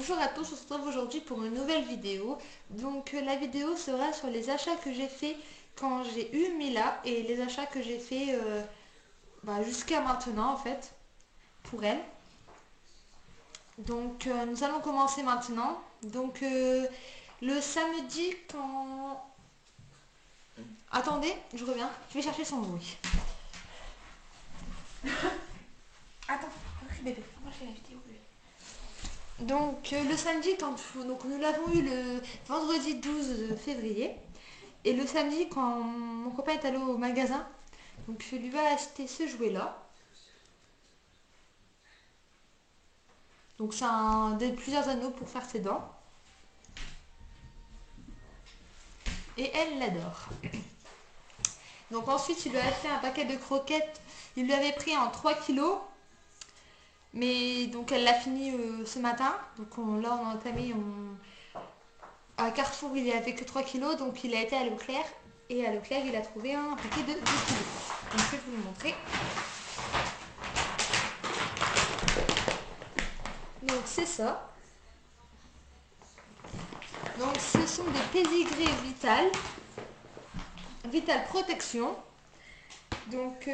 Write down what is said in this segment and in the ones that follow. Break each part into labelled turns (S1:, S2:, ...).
S1: Bonjour à tous, on se retrouve aujourd'hui pour une nouvelle vidéo. Donc la vidéo sera sur les achats que j'ai fait quand j'ai eu Mila et les achats que j'ai fait jusqu'à maintenant en fait pour elle. Donc nous allons commencer maintenant. Donc le samedi quand... Attendez, je reviens, je vais chercher son bruit. Attends, bébé, moi je fais la vidéo. Donc le samedi, donc nous l'avons eu le vendredi 12 février. Et le samedi, quand mon copain est allé au magasin, donc je lui ai acheté ce jouet-là. Donc c'est un des plusieurs anneaux pour faire ses dents. Et elle l'adore. Donc ensuite, il lui a acheté un paquet de croquettes. Il lui avait pris en 3 kilos. Mais donc elle l'a fini ce matin. Donc là, on a entamé... À Carrefour, il n'y avait que 3 kilos. Donc il a été à Leclerc. Et à Leclerc, il a trouvé un paquet de 2 kilos. Donc je vais vous le montrer. Donc c'est ça. Donc ce sont des pédigrés Vital Protection. Donc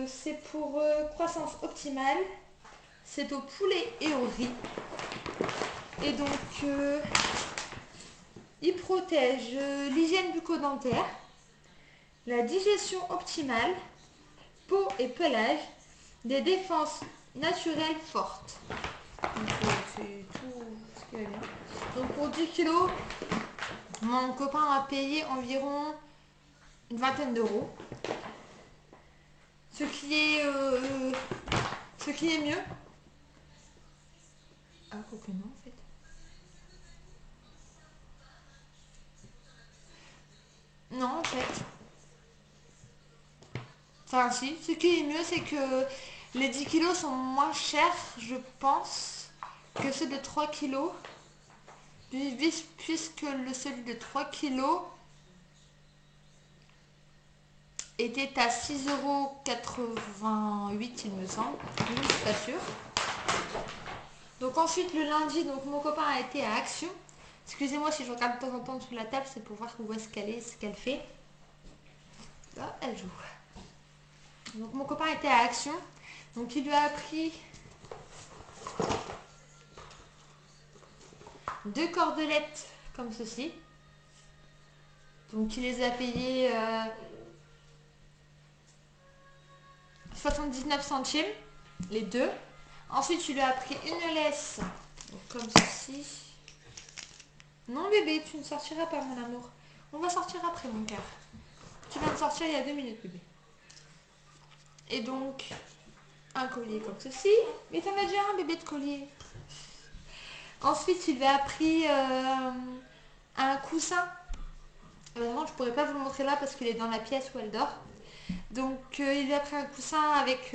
S1: c'est pour croissance optimale. C'est au poulet et au riz. Et donc il protège l'hygiène bucco-dentaire, la digestion optimale, peau et pelage, des défenses naturelles fortes. Donc c'est tout ce qui va bien. Donc pour 10 kilos, mon copain a payé environ une vingtaine d'euros. Ce qui est mieux. Ah, quoique non en fait. Non en fait. Enfin si, ce qui est mieux c'est que les 10 kilos sont moins chers, je pense, que ceux de 3 kilos. Puisque celui de 3 kilos était à 6,88 € il me semble. Je ne suis pas sûre. Donc ensuite le lundi, donc mon copain a été à Action. Excusez-moi si je regarde de temps en temps sur la table, c'est pour voir où est-ce qu'elle est, ce qu'elle fait. Là, elle joue. Donc mon copain était à Action. Donc il lui a pris 2 cordelettes comme ceci. Donc il les a payées 79 centimes, les deux. Ensuite il lui a pris une laisse, donc comme ceci. Non bébé, tu ne sortiras pas mon amour. On va sortir après mon cœur. Tu viens de sortir il y a 2 minutes bébé. Et donc un collier comme ceci. Mais t'en as déjà un bébé de collier. Ensuite, il lui a pris un coussin. Vraiment, je pourrais pas vous le montrer là parce qu'il est dans la pièce où elle dort. Donc, il lui a pris un coussin avec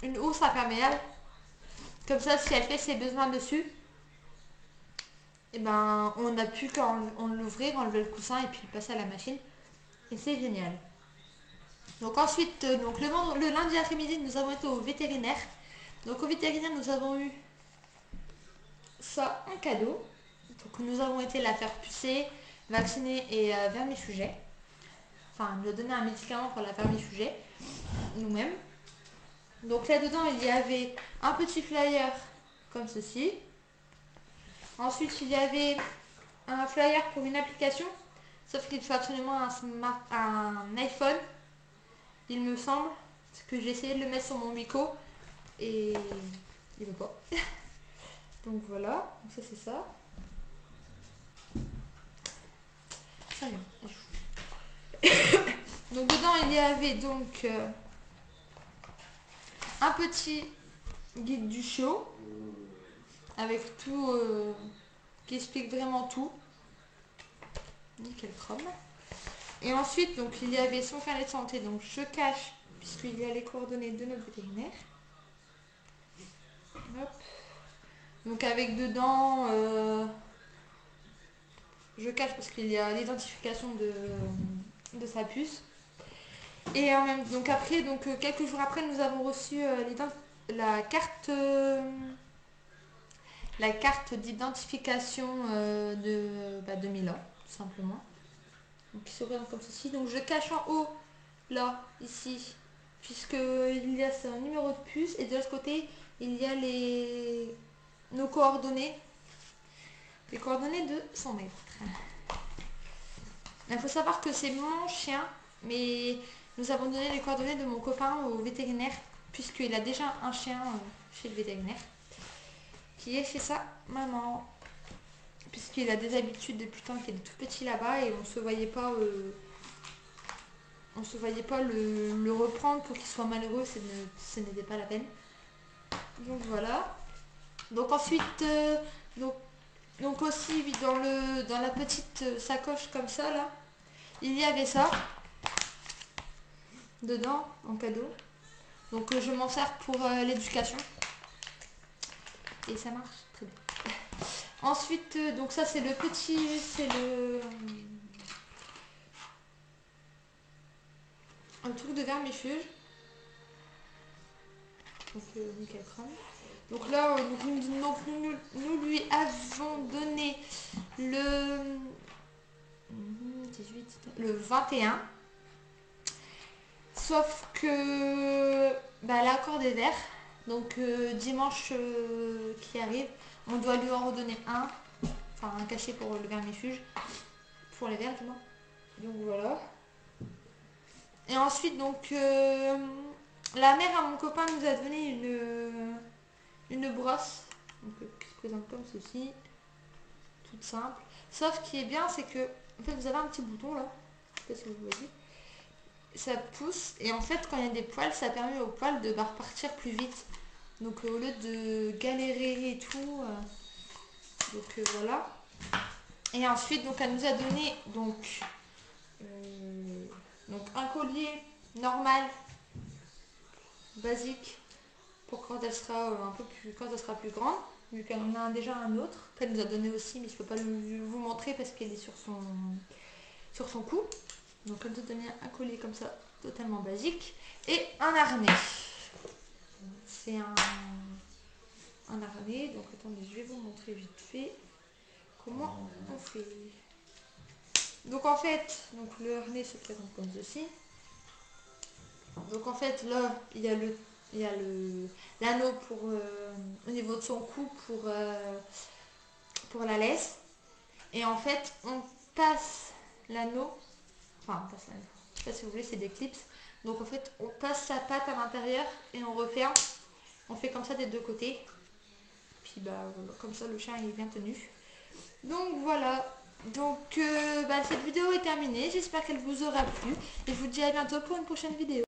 S1: une housse imperméable. Comme ça, si elle fait ses besoins dessus, et ben, on n'a plus qu'à l'ouvrir, enlever le coussin et puis le passer à la machine. Et c'est génial. Donc ensuite, donc le lundi après-midi, nous avons été au vétérinaire. Donc au vétérinaire, nous avons eu ça en cadeau. Donc nous avons été la faire pucer, vacciner et vermifuger. Enfin, nous a donné un médicament pour la vermifuger, nous-mêmes. Donc là-dedans, il y avait un petit flyer comme ceci. Ensuite, il y avait un flyer pour une application. Sauf qu'il faut absolument un iPhone, il me semble. Parce que j'ai essayé de le mettre sur mon Mico. Et il veut pas. Donc voilà, donc ça c'est ça. Ça y est. Donc dedans il y avait donc un petit guide du chiot avec tout qui explique vraiment tout. Nickel chrome. Et ensuite donc il y avait son carnet de santé, donc je cache puisqu'il y a les coordonnées de notre vétérinaire. Hop. Donc avec dedans je cache parce qu'il y a l'identification de sa puce. Et donc après, donc quelques jours après, nous avons reçu la carte la carte d'identification de Milan, tout simplement. Donc il se présente comme ceci. Donc je cache en haut, là, ici, puisqu'il y a son numéro de puce. Et de l'autre côté, il y a nos coordonnées. Les coordonnées de son maître. Il faut savoir que c'est mon chien, mais nous avons donné les coordonnées de mon copain au vétérinaire, puisqu'il a déjà un chien chez le vétérinaire, qui est chez sa maman. Puisqu'il a des habitudes depuis le temps qu'il est tout petit là-bas et on se voyait pas le reprendre pour qu'il soit malheureux, ce n'était pas la peine. Donc voilà. Donc ensuite, donc aussi dans la petite sacoche comme ça là, il y avait ça dedans en cadeau. Donc je m'en sers pour l'éducation. Et ça marche très bien. Ensuite, donc ça c'est le petit, c'est un truc de vermifuge. Donc nickel crâne. Donc là, nous lui avons donné le 18, le 21. Sauf que elle a encore des verres. Donc dimanche qui arrive, on doit lui en redonner un. Enfin un cachet pour le vermifuge. Pour les verres du moins. Donc voilà. Et ensuite donc la mère à mon copain nous a donné une brosse. Donc, qui se présente comme ceci. Toute simple. Sauf ce qui est bien c'est que en fait vous avez un petit bouton là. Je sais pas si vous voyez. Ça pousse et en fait quand il y a des poils ça permet aux poils de repartir plus vite, donc au lieu de galérer et tout voilà. Et ensuite donc elle nous a donné donc un collier normal basique pour quand elle sera quand elle sera plus grande, vu qu'elle en a déjà un autre qu'elle nous a donné aussi, mais je peux pas vous montrer parce qu'elle est sur son cou. Donc elle nous a donné un collier comme ça totalement basique et un harnais. C'est un harnais, donc attendez, je vais vous montrer vite fait comment on fait. Donc en fait, donc le harnais se présente comme ceci. Donc en fait là, il y a l'anneau pour au niveau de son cou pour la laisse. Et en fait, on passe l'anneau, enfin on passe l'anneau, je sais pas si vous voulez, c'est des clips. Donc en fait, on passe sa patte à l'intérieur et on referme. On fait comme ça des deux côtés. Puis voilà, comme ça le chien est bien tenu. Donc voilà. Donc cette vidéo est terminée. J'espère qu'elle vous aura plu. Et je vous dis à bientôt pour une prochaine vidéo.